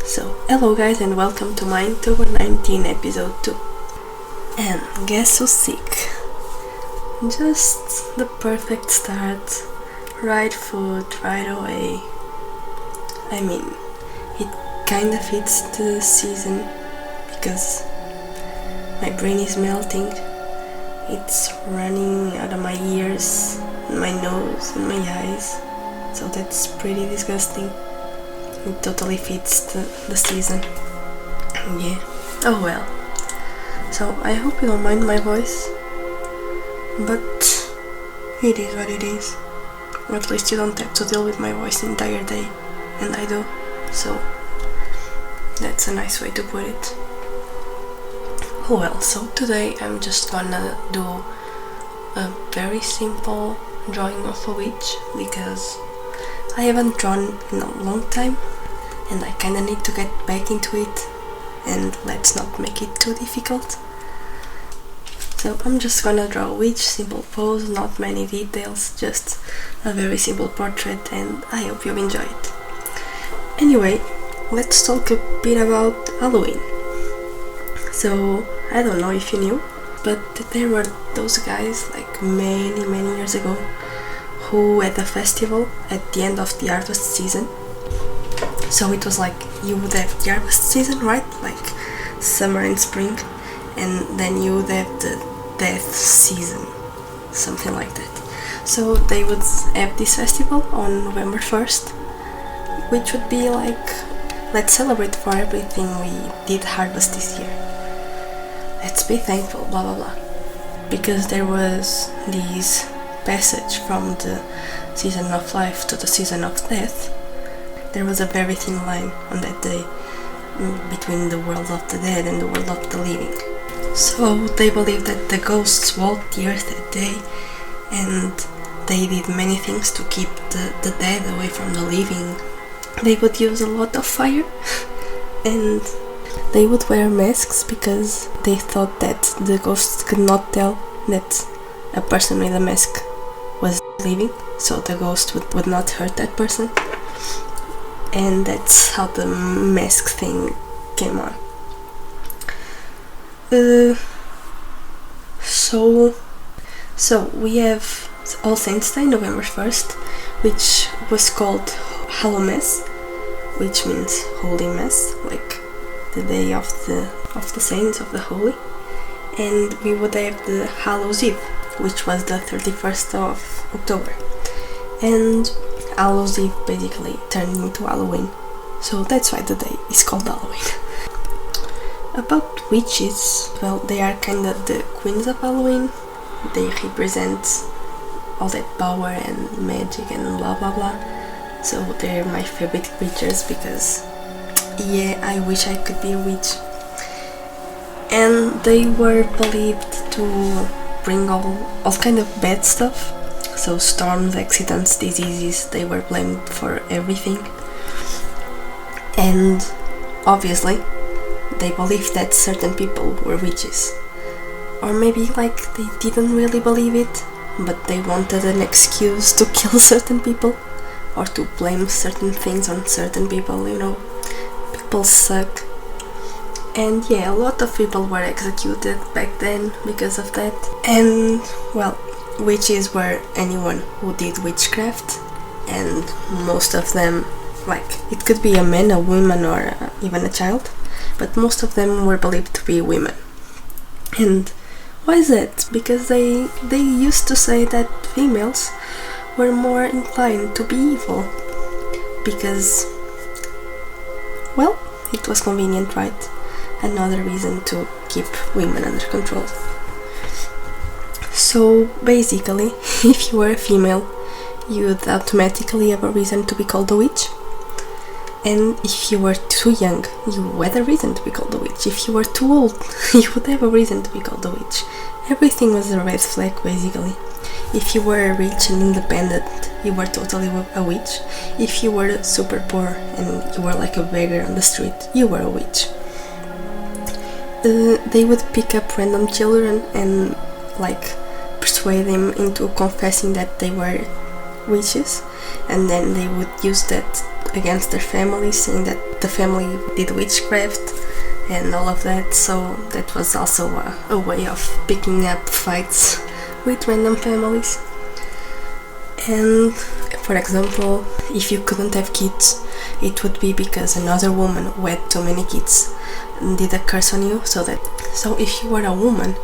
So, hello guys and welcome to my Inktober'19 episode 2. And guess who's sick? Just the perfect start, right food, right away. I mean, it kinda fits the season because my brain is melting. It's running out of my ears, and my nose and my eyes, so that's pretty disgusting. It totally fits the season. Yeah. Oh well. So I hope you don't mind my voice, but it is what it is. At least you don't have to deal with my voice the entire day, and I do. So that's a nice way to put it. Oh well, so today I'm just gonna do a very simple drawing of a witch because I haven't drawn in a long time and I kinda need to get back into it, and let's not make it too difficult. So I'm just gonna draw a witch, simple pose, not many details, just a very simple portrait, and I hope you enjoy it. Anyway, let's talk a bit about Halloween. So, I don't know if you knew, but there were those guys like many years ago who had a festival at the end of the harvest season. So it was like you would have the harvest season, right? Like summer and spring, and then you would have the death season, something like that. So they would have this festival on November 1st, which would be like, let's celebrate for everything we did harvest this year. Let's be thankful, blah blah blah. Because there was this passage from the season of life to the season of death. There was a very thin line on that day between the world of the dead and the world of the living. So they believed that the ghosts walked the earth that day, and they did many things to keep the dead away from the living. They would use a lot of fire and they would wear masks because they thought that the ghosts could not tell that a person with a mask was living, so the ghost would not hurt that person. And that's how the mask thing came on. So we have All Saints' Day, November 1st, which was called Hallow Mass, which means Holy Mass, like the day of the saints, of the holy. And we would have the Hallows' Eve, which was the 31st of October. And Hallows' Eve basically turned into Halloween, so that's why the day is called Halloween. About witches, well, they are kinda the queens of Halloween. They represent all that power and magic and blah blah blah. So they're my favorite creatures because, yeah, I wish I could be a witch. And they were believed to bring all kind of bad stuff. So storms, accidents, diseases, they were blamed for everything. And obviously they believed that certain people were witches. Or maybe like they didn't really believe it, but they wanted an excuse to kill certain people or to blame certain things on certain people, you know. People suck. And yeah, a lot of people were executed back then because of that. And well, witches were anyone who did witchcraft, and most of them, like, it could be a man, a woman, or even a child, but most of them were believed to be women. And why is that? Because they used to say that females were more inclined to be evil, because, well, it was convenient, right? Another reason to keep women under control. So basically, if you were a female, you would automatically have a reason to be called a witch. And if you were too young, you had a reason to be called a witch. If you were too old, you would have a reason to be called a witch. Everything was a red flag, basically. If you were rich and independent, you were totally a witch. If you were super poor and you were like a beggar on the street, you were a witch. They would pick up random children and like persuade them into confessing that they were witches, and then they would use that against their families, saying that the family did witchcraft and all of that, so that was also a way of picking up fights with random families. And for example, if you couldn't have kids, it would be because another woman who had too many kids did a curse on you. So if you were a woman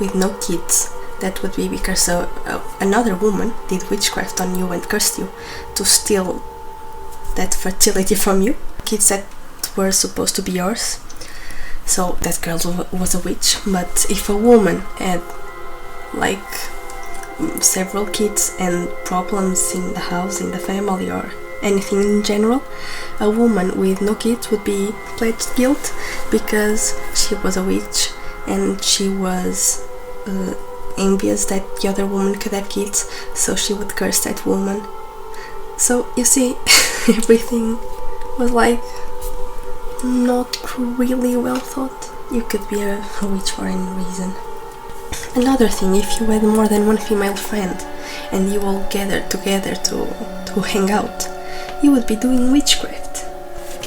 with no kids, that would be because another woman did witchcraft on you and cursed you to steal that fertility from you, kids that were supposed to be yours. So that girl was a witch. But if a woman had like several kids and problems in the house, in the family, or anything in general, a woman with no kids would be pledged guilt because she was a witch and she was envious that the other woman could have kids, so she would curse that woman. So you see, everything was like not really well thought. You could be a witch for any reason. Another thing, if you had more than one female friend and you all gathered together to hang out, you would be doing witchcraft.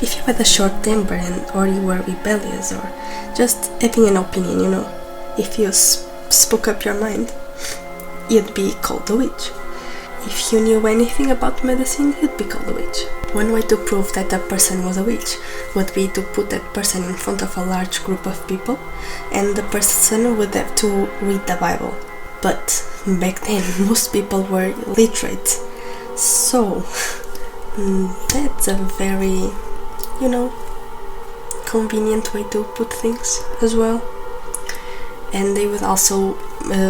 If you had a short temper or you were rebellious or just having an opinion, you know, if you spoke up your mind, you'd be called a witch. If you knew anything about medicine, you'd be called a witch. One way to prove that a person was a witch would be to put that person in front of a large group of people and the person would have to read the Bible. But back then most people were literate, so that's a very, you know, convenient way to put things as well. And they would also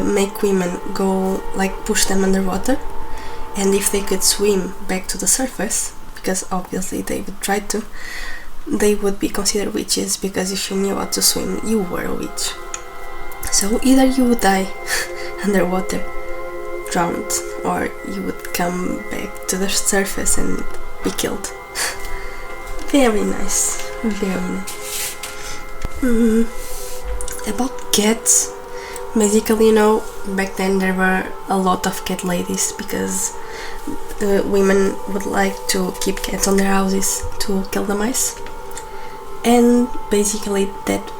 make women go, like, push them underwater, and if they could swim back to the surface, because obviously they would try to, they would be considered witches, because if you knew how to swim, you were a witch. So either you would die underwater, drowned, or you would come back to the surface and be killed. Very nice, very nice. About cats, basically, you know, back then there were a lot of cat ladies because the women would like to keep cats on their houses to kill the mice, and basically that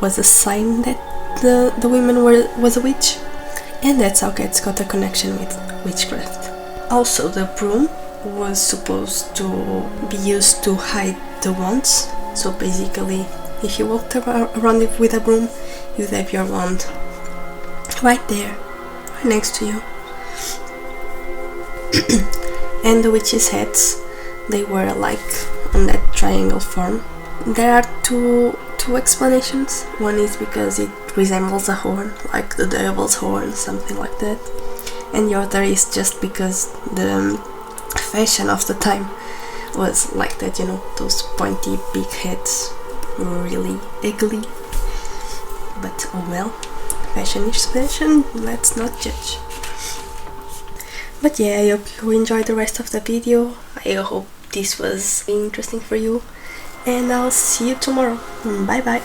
was a sign that the women was a witch, and that's how cats got a connection with witchcraft. Also, the broom was supposed to be used to hide the wands, so basically if you walked around with a broom, you'd have your wand right there, right next to you. And the witches' hats, they were like on that triangle form. There are two explanations. One is because it resembles a horn, like the devil's horn, something like that. And the other is just because the fashion of the time was like that, you know, those pointy big heads, really ugly. But oh well, fashion is fashion, let's not judge. But yeah, I hope you enjoyed the rest of the video. I hope this was interesting for you, and I'll see you tomorrow. Bye bye.